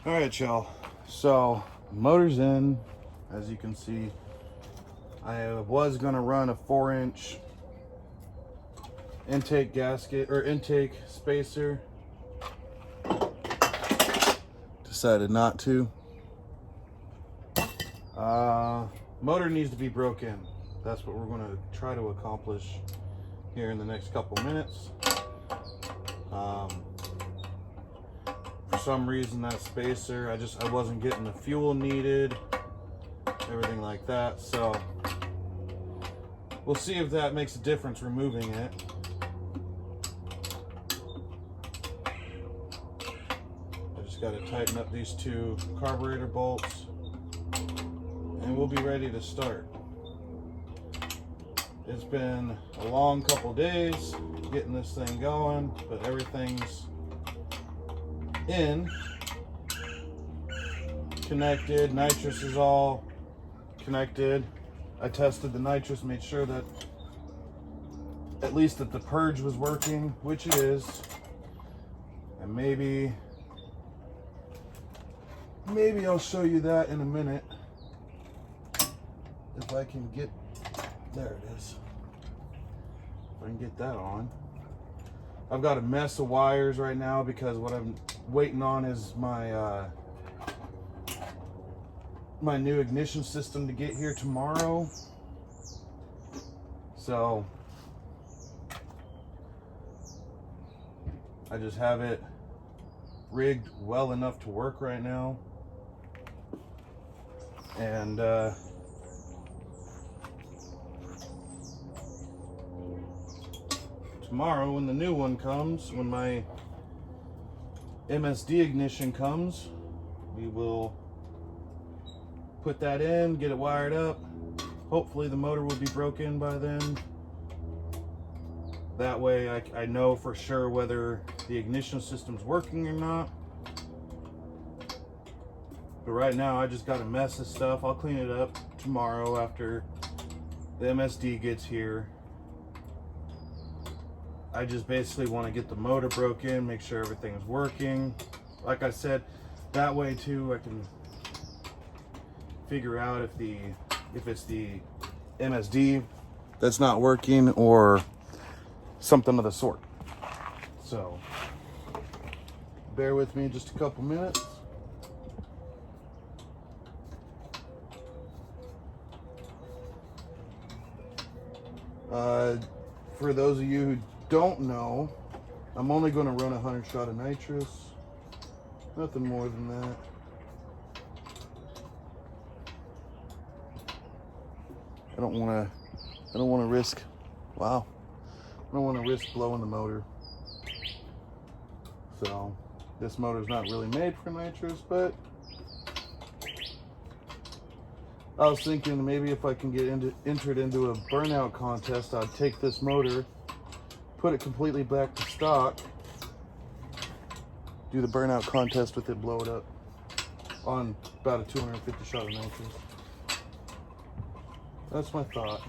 All right, y'all. So motor's in. As you can see, I was gonna run a 4-inch intake gasket or intake spacer. Decided not to. Motor needs to be broken. That's what we're gonna try to accomplish here in the next couple minutes. For some reason that spacer, I wasn't getting the fuel needed, everything like that. So we'll see if that makes a difference removing it. I just got to tighten up these two carburetor bolts and we'll be ready to start. It's been a long couple days getting this thing going, but everything's in, connected. Nitrous is all connected. I tested the nitrous, made sure that at least that the purge was working, which it is. And maybe I'll show you that in a minute if I can get, there it is, if I can get that on. I've got a mess of wires right now because what I'm waiting on is my my new ignition system to get here tomorrow. So I just have it rigged well enough to work right now. And tomorrow when the new one comes, when my MSD ignition comes, we will put that in, get it wired up. Hopefully the motor will be broken by then. That way I know for sure whether the ignition system's working or not. But right now I just got a mess of stuff. I'll clean it up tomorrow after the MSD gets here. I just basically want to get the motor broken, make sure everything's working. Like I said, that way too I can figure out if it's the MSD that's not working or something of the sort. So bear with me just a couple minutes. For those of you who don't know, I'm only going to run 100 shot of nitrous, nothing more than that. I don't want to risk, wow, I don't want to risk blowing the motor. So this motor's not really made for nitrous, but I was thinking maybe if I can get entered into a burnout contest, I'd take this motor, put it completely back to stock, do the burnout contest with it, blow it up on about a 250 shot of nitrous. That's my thought.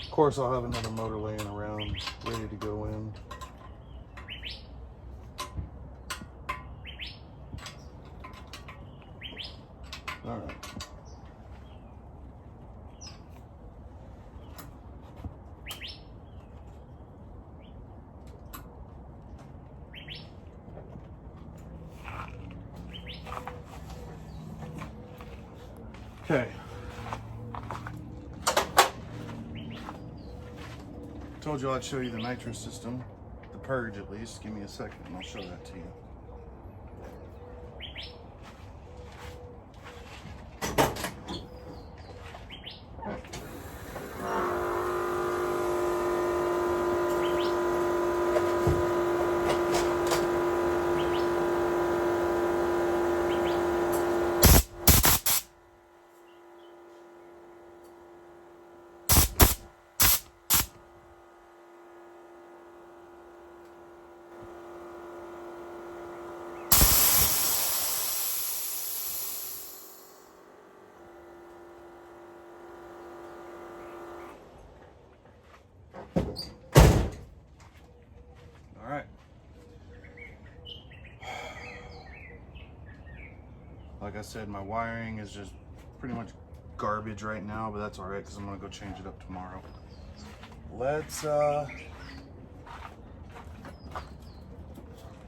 Of course, I'll have another motor laying around, ready to go in. All right. Okay. Told you I'd show you the nitrous system, the purge at least. Give me a second and I'll show that to you. Like I said, my wiring is just pretty much garbage right now, but that's all right because I'm gonna go change it up tomorrow. Let's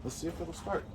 see if it'll start.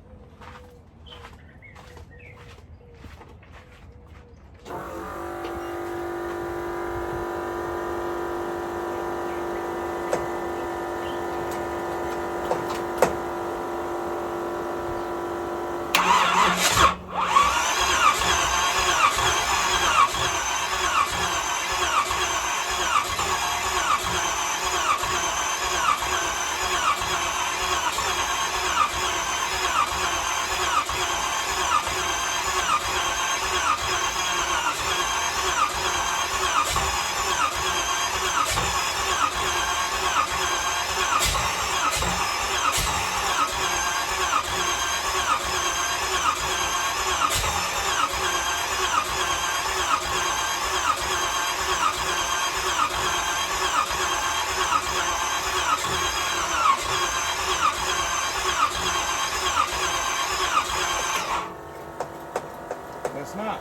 It's not. I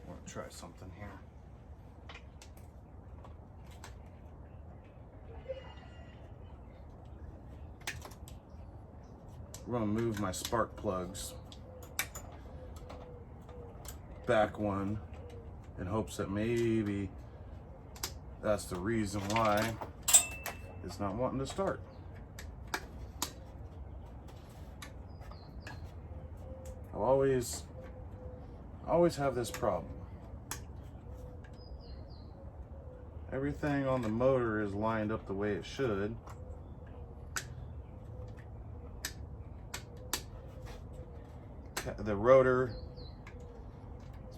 want to try something here. We're going to move my spark plugs back one in hopes that maybe that's the reason why it's not wanting to start. I always have this problem. Everything on the motor is lined up the way it should. The rotor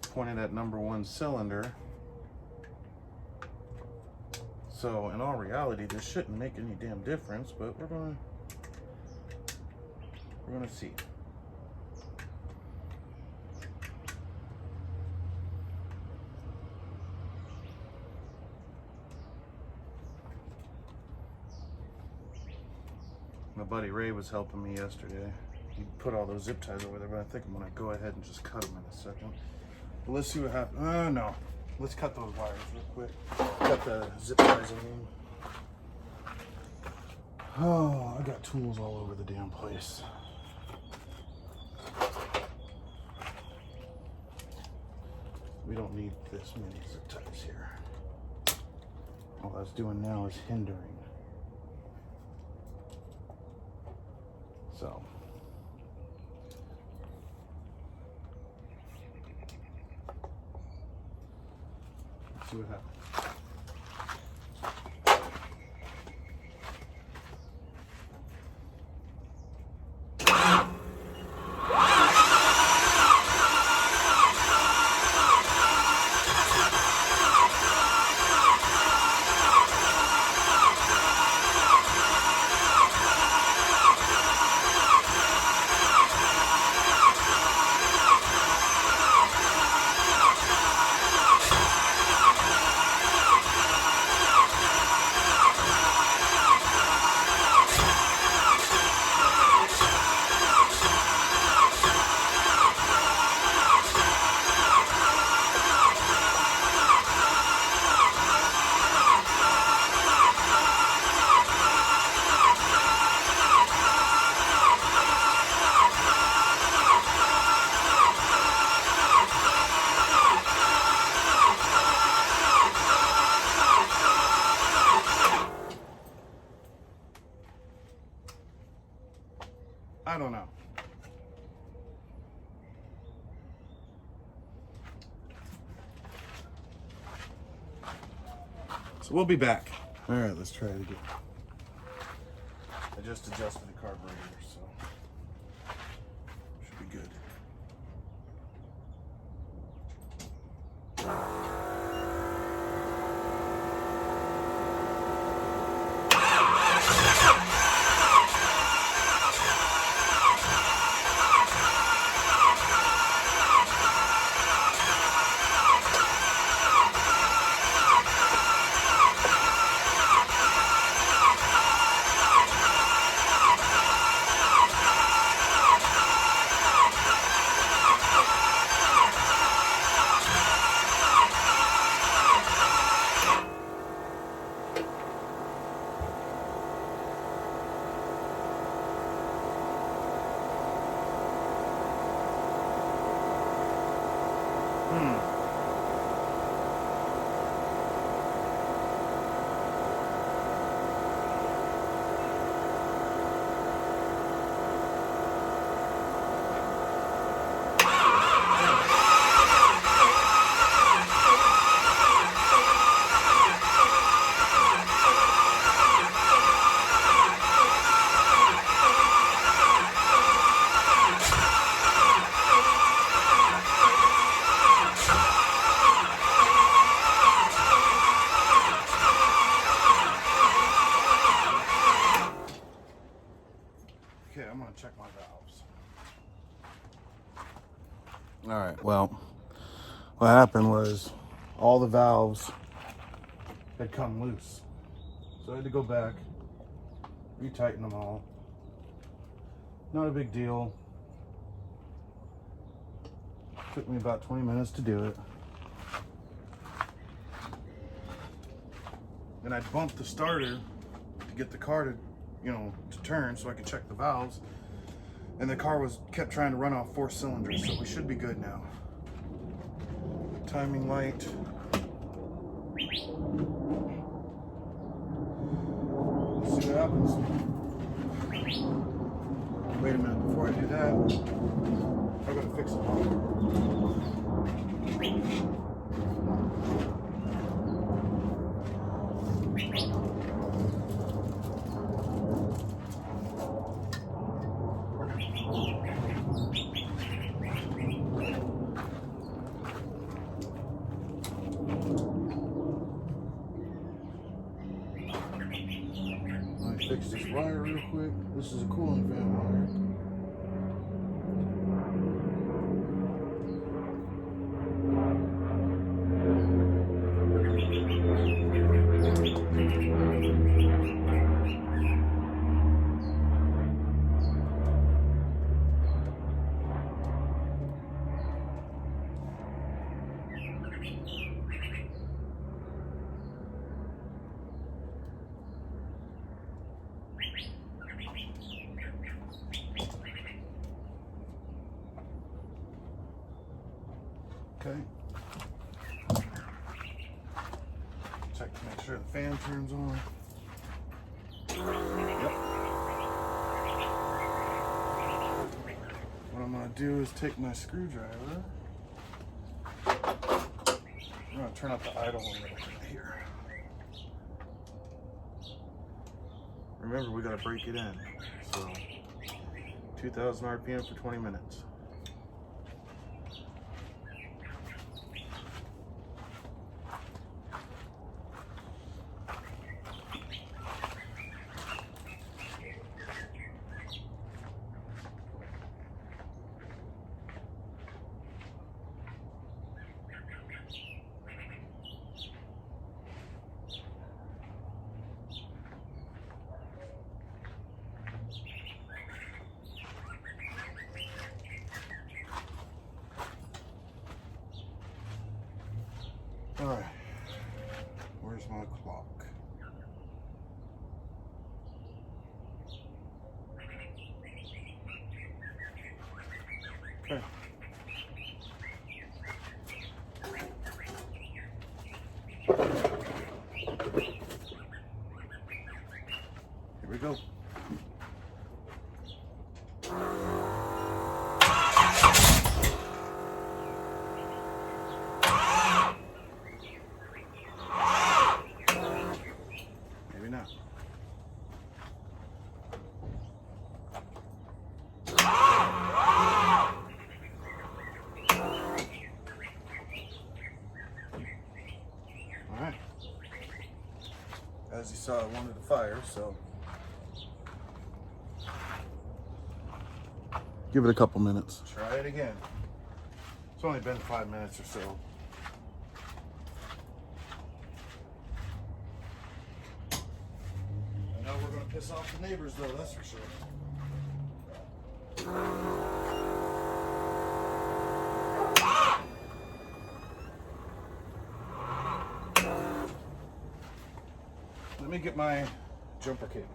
is pointed at number 1 cylinder. So in all reality, this shouldn't make any damn difference, but we're gonna see. My buddy Ray was helping me yesterday. He put all those zip ties over there, but I think I'm gonna go ahead and just cut them in a second. But let's see what happens. No. Let's cut those wires real quick. Cut the zip ties, I mean. Oh, I got tools all over the damn place. We don't need this many zip ties here. All I was doing now is hindering. So. Let's see what happens. I don't know. So we'll be back. All right, let's try it again. I just adjusted the carburetor, so should be good. Okay, I'm gonna check my valves. All right, well, what happened was all the valves had come loose. So I had to go back, retighten them all. Not a big deal. Took me about 20 minutes to do it. And I bumped the starter to get the car to, to turn so I could check the valves. And the car kept trying to run off 4 cylinders, so we should be good now. Timing light. Let's see what happens. Wait a minute before I do that. I gotta fix it. Fix this wire real quick. This is a cooling fan wire. Okay. Check to make sure the fan turns on. Yep. What I'm going to do is take my screwdriver. I'm going to turn up the idle a little bit here. Remember, we got to break it in. So, 2,000 RPM for 20 minutes. All right, where's my clock? Okay. Here we go. Maybe not. All right. As you saw, I wanted to fire, so give it a couple minutes. Try it again. It's only been 5 minutes or so. I know we're going to piss off the neighbors, though, that's for sure. Let me get my jumper cables.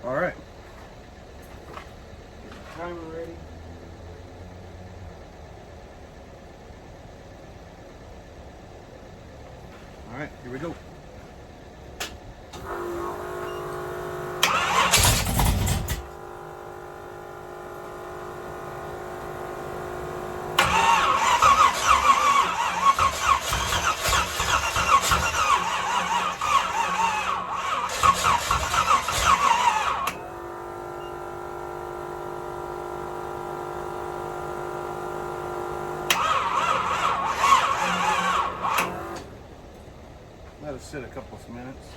All right. Timer ready. All right, here we go. Let it sit a couple of minutes.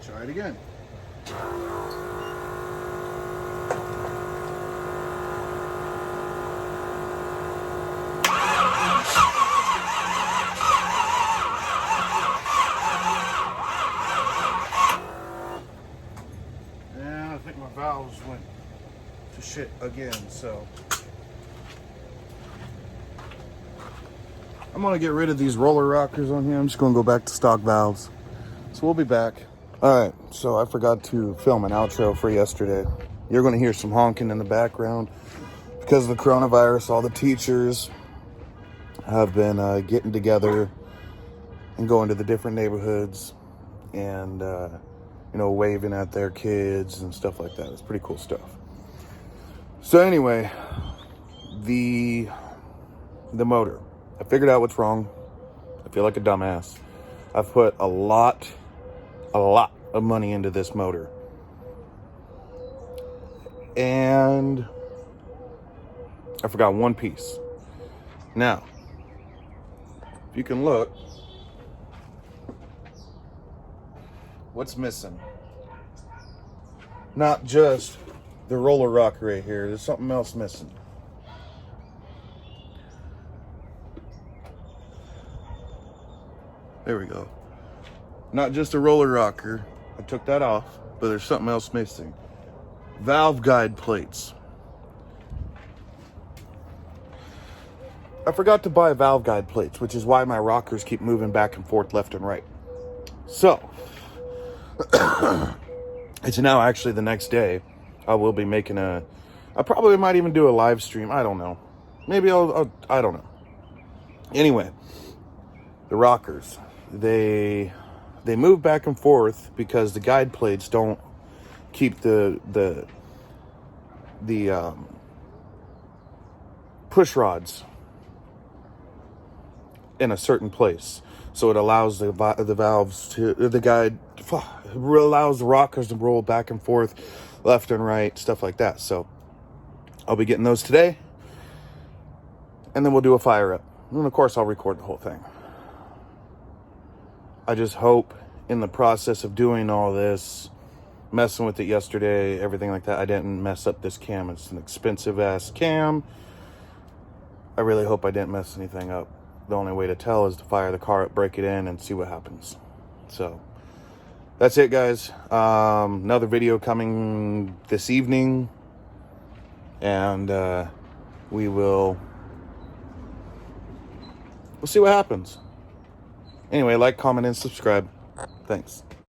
Try it again. And I think my valves went to shit again, so I'm gonna get rid of these roller rockers on here. I'm just gonna go back to stock valves. So we'll be back. All right, so I forgot to film an outro for yesterday. You're gonna hear some honking in the background because of the coronavirus. All the teachers have been getting together and going to the different neighborhoods and waving at their kids and stuff like that. It's pretty cool stuff. So anyway, the motor. I figured out what's wrong. I feel like a dumbass. I've put a lot of money into this motor. And I forgot one piece. Now, if you can look, what's missing? Not just the roller rocker right here. There's something else missing. There we go. Not just a roller rocker. I took that off, but there's something else missing. Valve guide plates. I forgot to buy valve guide plates, which is why my rockers keep moving back and forth left and right. So, it's now actually the next day. I will be making I probably might even do a live stream. I don't know. Maybe I don't know. Anyway, the rockers, they move back and forth because the guide plates don't keep the push rods in a certain place. So it allows the valves to, allows the rockers to roll back and forth, left and right, stuff like that. So I'll be getting those today. And then we'll do a fire up. And of course I'll record the whole thing. I just hope in the process of doing all this, messing with it yesterday, everything like that, I didn't mess up this cam. It's an expensive ass cam. I really hope I didn't mess anything up. The only way to tell is to fire the car up, break it in, and see what happens. So that's it, guys. Another video coming this evening, and we'll see what happens. Anyway, like, comment, and subscribe. Thanks.